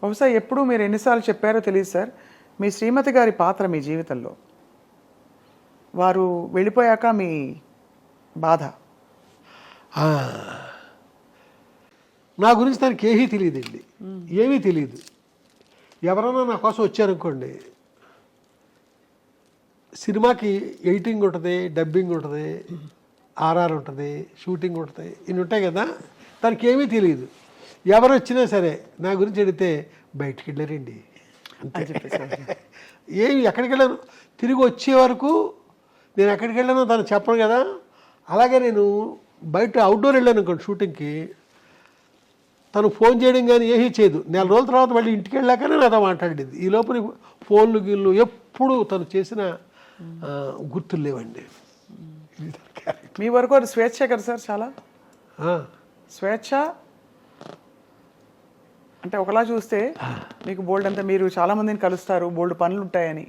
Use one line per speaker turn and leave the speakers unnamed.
బహుశా ఎప్పుడు మీరు ఎన్నిసార్లు చెప్పారో తెలియదు సార్, మీ శ్రీమతి గారి పాత్ర మీ జీవితంలో, వారు వెళ్ళిపోయాక మీ బాధ.
ఆ, నా గురించి తనకి ఏమీ తెలియదండి, ఏమీ తెలియదు. ఎవరైనా నా కోసం వచ్చారనుకోండి, సినిమాకి ఎడిటింగ్ ఉంటుంది, డబ్బింగ్ ఉంటుంది, ఆర్ఆర్ ఉంటుంది, షూటింగ్ ఉంటుంది, ఇన్ని ఉంటాయి కదా. తనకి ఏమీ తెలియదు. ఎవరు వచ్చినా సరే నా గురించి అడిగితే బయటికి వెళ్ళారండి అంతే. ఏమి ఎక్కడికి వెళ్ళాను, తిరిగి వచ్చే వరకు నేను ఎక్కడికి వెళ్ళానో తను చెప్పను కదా. అలాగే నేను బయట అవుట్డోర్ వెళ్ళాను అనుకోండి షూటింగ్కి, తను ఫోన్ చేయడం కానీ ఏమీ చేయదు. నెల రోజుల తర్వాత మళ్ళీ ఇంటికి వెళ్ళాకనే నాతో మాట్లాడేది. ఈ లోపల ఫోన్లు గిళ్ళు ఎప్పుడు తను చేసిన గుర్తులు లేవండి.
మీ వరకు అది స్వేచ్ఛ కదా సార్, చాలా స్వేచ్ఛ. అంటే ఒకలా చూస్తే మీకు బోల్డ్ అంతా, మీరు చాలా మందిని కలుస్తారు, బోల్డ్ పనులు ఉంటాయని,